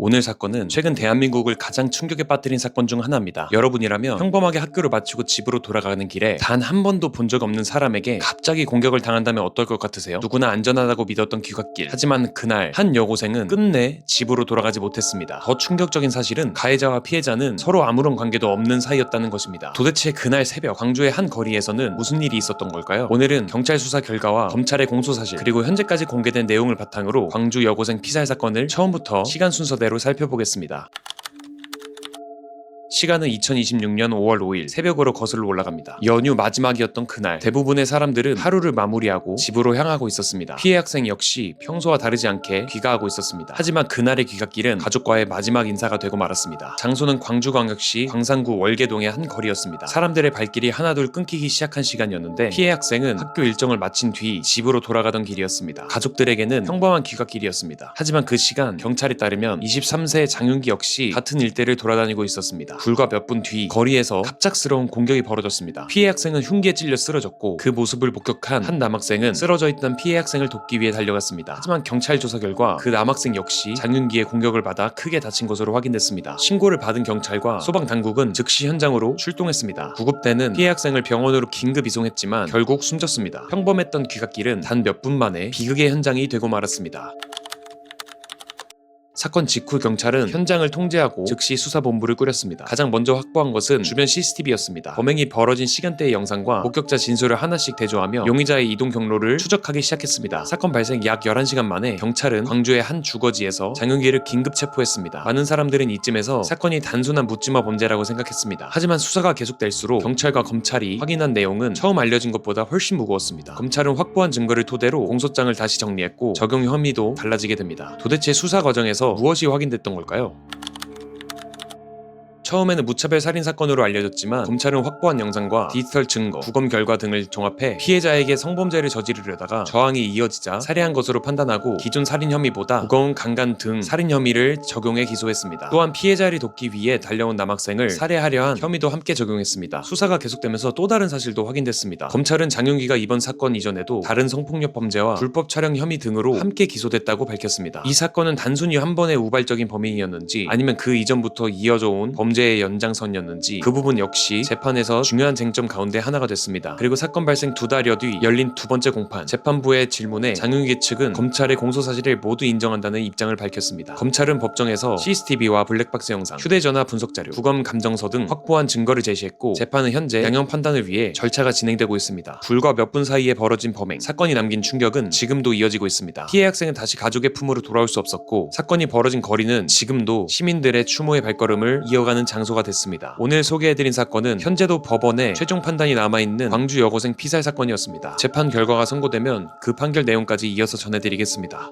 오늘 사건은 최근 대한민국을 가장 충격에 빠뜨린 사건 중 하나입니다. 여러분이라면 평범하게 학교를 마치고 집으로 돌아가는 길에 단 한 번도 본 적 없는 사람에게 갑자기 공격을 당한다면 어떨 것 같으세요? 누구나 안전하다고 믿었던 귀갓길. 하지만 그날 한 여고생은 끝내 집으로 돌아가지 못했습니다. 더 충격적인 사실은 가해자와 피해자는 서로 아무런 관계도 없는 사이였다는 것입니다. 도대체 그날 새벽 광주의 한 거리에서는 무슨 일이 있었던 걸까요? 오늘은 경찰 수사 결과와 검찰의 공소 사실 그리고 현재까지 공개된 내용을 바탕으로 광주 여고생 피살 사건을 처음부터 시간 순서대로 살펴보겠습니다. 시간은 2026년 5월 5일 새벽으로 거슬러 올라갑니다. 연휴 마지막이었던 그날 대부분의 사람들은 하루를 마무리하고 집으로 향하고 있었습니다. 피해 학생 역시 평소와 다르지 않게 귀가하고 있었습니다. 하지만 그날의 귀갓길은 가족과의 마지막 인사가 되고 말았습니다. 장소는 광주광역시 광산구 월계동의 한 거리였습니다. 사람들의 발길이 하나둘 끊기기 시작한 시간이었는데 피해 학생은 학교 일정을 마친 뒤 집으로 돌아가던 길이었습니다. 가족들에게는 평범한 귀갓길이었습니다. 하지만 그 시간 경찰에 따르면 23세 장윤기 역시 같은 일대를 돌아다니고 있었습니다. 불과 몇 분 뒤 거리에서 갑작스러운 공격이 벌어졌습니다. 피해 학생은 흉기에 찔려 쓰러졌고 그 모습을 목격한 한 남학생은 쓰러져 있던 피해 학생을 돕기 위해 달려갔습니다. 하지만 경찰 조사 결과 그 남학생 역시 장윤기의 공격을 받아 크게 다친 것으로 확인됐습니다. 신고를 받은 경찰과 소방당국은 즉시 현장으로 출동했습니다. 구급대는 피해 학생을 병원으로 긴급 이송했지만 결국 숨졌습니다. 평범했던 귀갓길은 단 몇 분 만에 비극의 현장이 되고 말았습니다. 사건 직후 경찰은 현장을 통제하고 즉시 수사본부를 꾸렸습니다. 가장 먼저 확보한 것은 주변 CCTV였습니다. 범행이 벌어진 시간대의 영상과 목격자 진술을 하나씩 대조하며 용의자의 이동 경로를 추적하기 시작했습니다. 사건 발생 약 11시간 만에 경찰은 광주의 한 주거지에서 장윤기를 긴급 체포했습니다. 많은 사람들은 이쯤에서 사건이 단순한 묻지마 범죄라고 생각했습니다. 하지만 수사가 계속될수록 경찰과 검찰이 확인한 내용은 처음 알려진 것보다 훨씬 무거웠습니다. 검찰은 확보한 증거를 토대로 공소장을 다시 정리했고 적용 혐의도 달라지게 됩니다. 도대체 수사 과정에서 무엇이 확인됐던 걸까요? 처음에는 무차별 살인 사건으로 알려졌지만 검찰은 확보한 영상과 디지털 증거, 부검 결과 등을 종합해 피해자에게 성범죄를 저지르려다가 저항이 이어지자 살해한 것으로 판단하고 기존 살인 혐의보다 무거운 강간 등 살인 혐의를 적용해 기소했습니다. 또한 피해자를 돕기 위해 달려온 남학생을 살해하려 한 혐의도 함께 적용했습니다. 수사가 계속되면서 또 다른 사실도 확인됐습니다. 검찰은 장윤기가 이번 사건 이전에도 다른 성폭력 범죄와 불법 촬영 혐의 등으로 함께 기소됐다고 밝혔습니다. 이 사건은 단순히 한 번의 우발적인 범행이었는지 아니면 그 이전부터 이어져 온 범죄의 연장선이었는지 그 부분 역시 재판에서 중요한 쟁점 가운데 하나가 됐습니다. 그리고 사건 발생 2달여 뒤 열린 두 번째 공판 재판부의 질문에 장윤기 측은 검찰의 공소 사실을 모두 인정한다는 입장을 밝혔습니다. 검찰은 법정에서 CCTV와 블랙박스 영상, 휴대전화 분석 자료, 부검 감정서 등 확보한 증거를 제시했고 재판은 현재 양형 판단을 위해 절차가 진행되고 있습니다. 불과 몇 분 사이에 벌어진 범행, 사건이 남긴 충격은 지금도 이어지고 있습니다. 피해 학생은 다시 가족의 품으로 돌아올 수 없었고 사건이 벌어진 거리는 지금도 시민들의 추모의 발걸음을 이어가는 장소가 됐습니다. 오늘 소개해드린 사건은 현재도 법원에 최종 판단이 남아있는 광주 여고생 피살 사건이었습니다. 재판 결과가 선고되면 그 판결 내용까지 이어서 전해드리겠습니다.